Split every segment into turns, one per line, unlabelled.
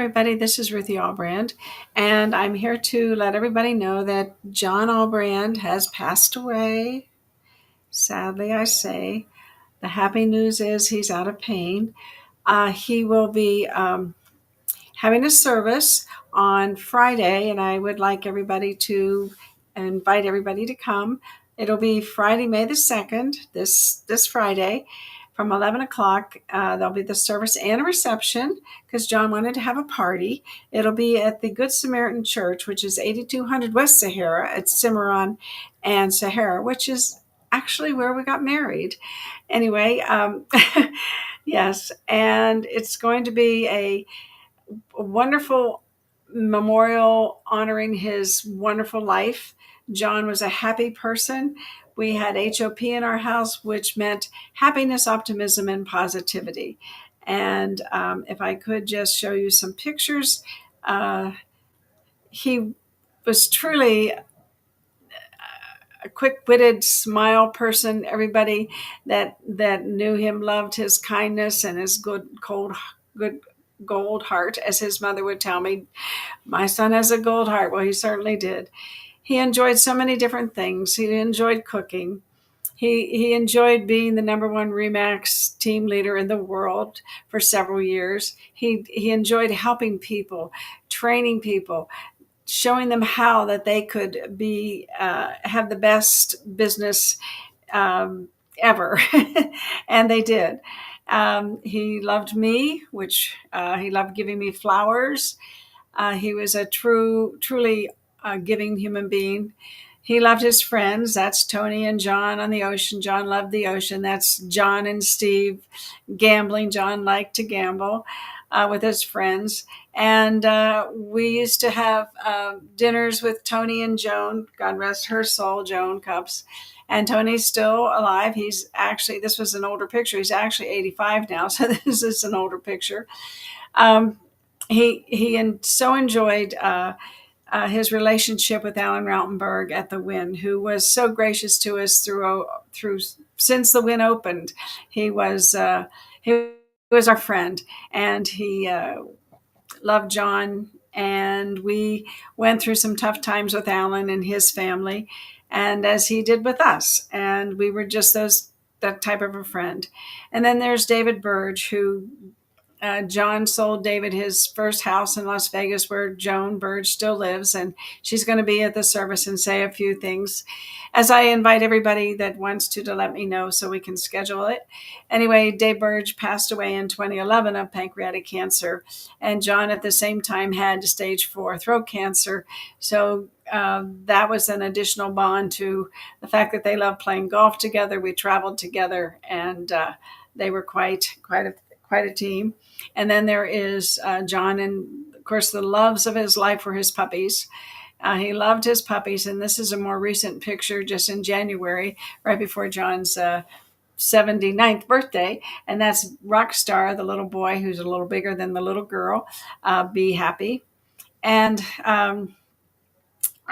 everybody. This is Ruthie Allbrand, and I'm here to let everybody know that John Allbrand has passed away. Sadly, I say. The happy news is he's out of pain. He will be having a service on Friday, and I would like everybody to invite everybody to come. It'll be Friday, May the 2nd, this Friday, from 11 o'clock. There'll be the service and a reception because John wanted to have a party. It'll be at the Good Samaritan Church, which is 8200 West Sahara at Cimarron and Sahara, which is actually where we got married. Anyway, yes, and it's going to be a wonderful memorial honoring his wonderful life. John was a happy person. We had HOP in our house, which meant happiness, optimism, and positivity. And if I could just show you some pictures, he was truly a quick-witted, smile person. Everybody that knew him loved his kindness and his good gold heart, as his mother would tell me. My son has a gold heart. Well, he certainly did. He enjoyed so many different things. He enjoyed cooking. He enjoyed being the number one Remax team leader in the world for several years. He enjoyed helping people, training people, showing them how that they could be have the best business ever, and they did. He loved me, which he loved giving me flowers. He was a truly giving human being. He loved his friends. That's Tony and John on the ocean. John loved the ocean. That's John and Steve gambling. John liked to gamble with his friends. And we used to have dinners with Tony and Joan. God rest her soul, Joan Cups. And Tony's still alive. He's actually, this was an older picture. He's actually 85 now. So this is an older picture. He so enjoyed his relationship with Alan Rautenberg at the Wynn, who was so gracious to us through since the Wynn opened. He was our friend, and he loved John. And we went through some tough times with Alan and his family, and as he did with us. And we were just that type of a friend. And then there's David Burge, who John sold David his first house in Las Vegas, where Joan Burge still lives, and she's going to be at the service and say a few things as I invite everybody that wants to let me know so we can schedule it. Anyway, Dave Burge passed away in 2011 of pancreatic cancer, and John at the same time had stage 4 throat cancer. So that was an additional bond to the fact that they loved playing golf together. We traveled together, and they were quite a team. And then there is John, and of course the loves of his life were his puppies. He loved his puppies, and this is a more recent picture just in January, right before John's 79th birthday, and that's Rockstar, the little boy who's a little bigger than the little girl. Be Happy. And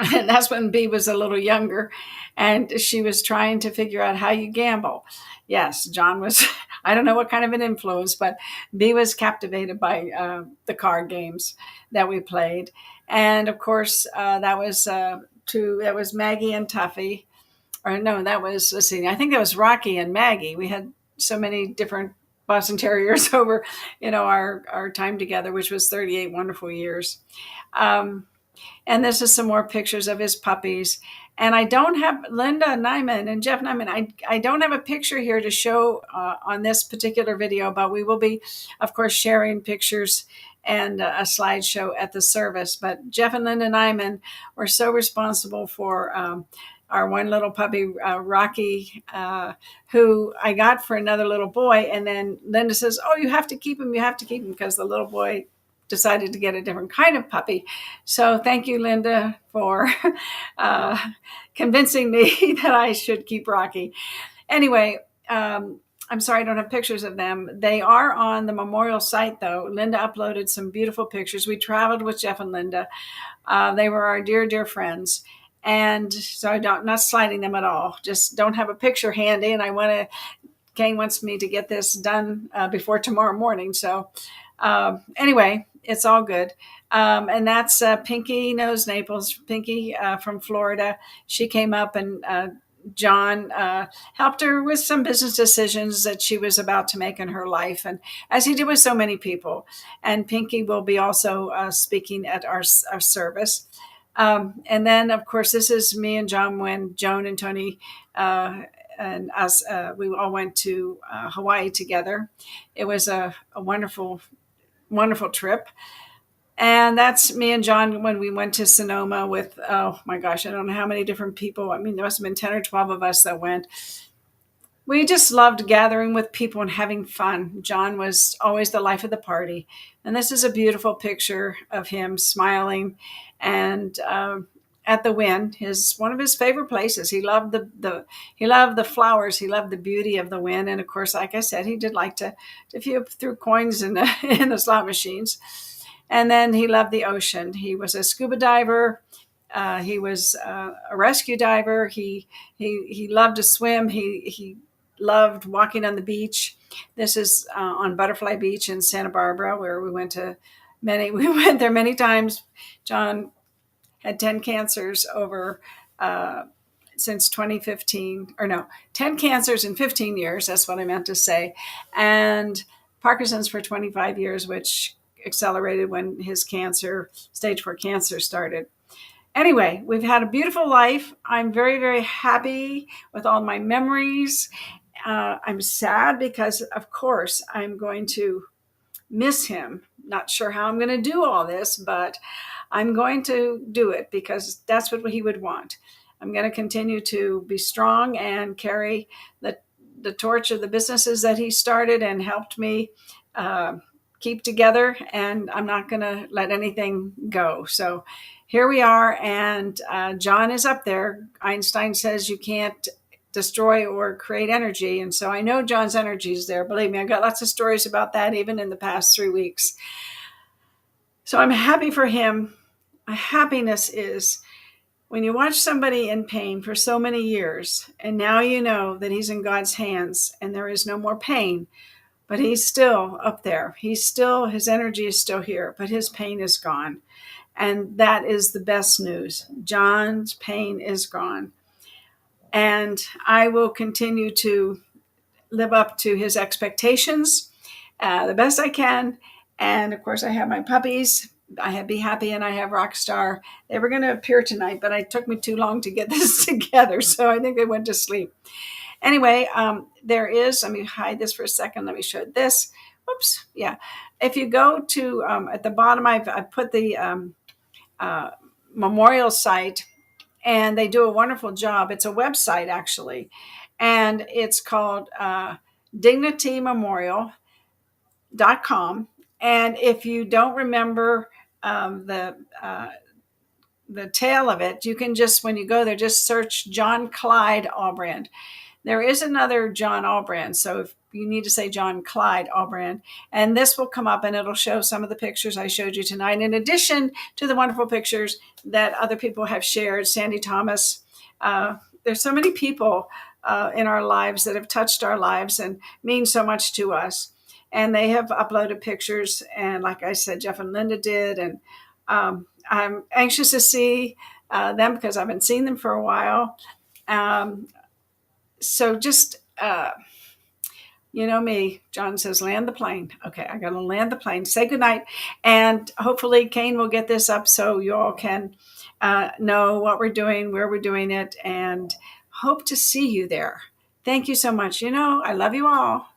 and that's when Bee was a little younger, and she was trying to figure out how you gamble. Yes, John was, I don't know what kind of an influence, but Bee was captivated by the card games that we played. And of course, that was Maggie and Tuffy. Or no, that was, let's see, I think that was Rocky and Maggie. We had so many different Boston Terriers over, our time together, which was 38 wonderful years. And this is some more pictures of his puppies. And I don't have Linda Nyman and Jeff Nyman. I don't have a picture here to show on this particular video, but we will be, of course, sharing pictures and a slideshow at the service. But Jeff and Linda Nyman were so responsible for our one little puppy, Rocky, who I got for another little boy. And then Linda says, "Oh, you have to keep him. You have to keep him," because the little boy decided to get a different kind of puppy. So thank you, Linda, for convincing me that I should keep Rocky. Anyway, I'm sorry I don't have pictures of them. They are on the memorial site, though. Linda uploaded some beautiful pictures. We traveled with Jeff and Linda. They were our dear, dear friends. And so not sliding them at all. Just don't have a picture handy. And Kane wants me to get this done before tomorrow morning. So anyway, it's all good. And that's Pinky Knows Naples. Pinky from Florida. She came up and John helped her with some business decisions that she was about to make in her life, and as he did with so many people. And Pinky will be also speaking at our service. And then, of course, this is me and John when Joan and Tony and us, we all went to Hawaii together. It was a wonderful, wonderful trip. And that's me and John when we went to Sonoma with, oh my gosh, I don't know how many different people. I mean, there must have been 10 or 12 of us that went. We just loved gathering with people and having fun. John was always the life of the party. And this is a beautiful picture of him smiling and at the Wynn, his one of his favorite places. He loved he loved the flowers. He loved the beauty of the Wynn. And of course, like I said, he did like to if you threw coins in in the slot machines. And then he loved the ocean. He was a scuba diver. He was a rescue diver. He loved to swim. He loved walking on the beach. This is on Butterfly Beach in Santa Barbara, where we went to many. We went there many times. John had 10 cancers over since 2015, or no, 10 cancers in 15 years. That's what I meant to say, and Parkinson's for 25 years, which accelerated when his stage 4 cancer started. Anyway, we've had a beautiful life. I'm very, very happy with all my memories. I'm sad because, of course, I'm going to miss him. Not sure how I'm going to do all this, but I'm going to do it because that's what he would want. I'm going to continue to be strong and carry the torch of the businesses that he started and helped me keep together, and I'm not going to let anything go. So here we are, and John is up there. Einstein says you can't destroy or create energy, and so I know John's energy is there. Believe me, I've got lots of stories about that even in the past 3 weeks. So I'm happy for him. My happiness is when you watch somebody in pain for so many years, and now you know that he's in God's hands and there is no more pain, but he's still up there. His energy is still here, but his pain is gone. And that is the best news. John's pain is gone. And I will continue to live up to his expectations the best I can. And of course, I have my puppies. I have Be Happy and I have Rockstar. They were going to appear tonight, but it took me too long to get this together. So I think they went to sleep. Anyway, let me hide this for a second. Let me show this. Oops. Yeah. If you go to, at the bottom, I've put the memorial site, and they do a wonderful job. It's a website, actually, and it's called DignityMemorial.com. And if you don't remember the tail of it, you can just, when you go there, just search John Clyde Allbrand. There is another John Allbrand, so if you need to say John Clyde Allbrand, and this will come up and it'll show some of the pictures I showed you tonight, in addition to the wonderful pictures that other people have shared. Sandy Thomas. There's so many people in our lives that have touched our lives and mean so much to us. And they have uploaded pictures, and like I said, Jeff and Linda did, and I'm anxious to see them because I haven't seen them for a while. So just, you know me, John says, land the plane. Okay, I got to land the plane. Say goodnight. And hopefully Kane will get this up so you all can know what we're doing, where we're doing it, and hope to see you there. Thank you so much. You know, I love you all.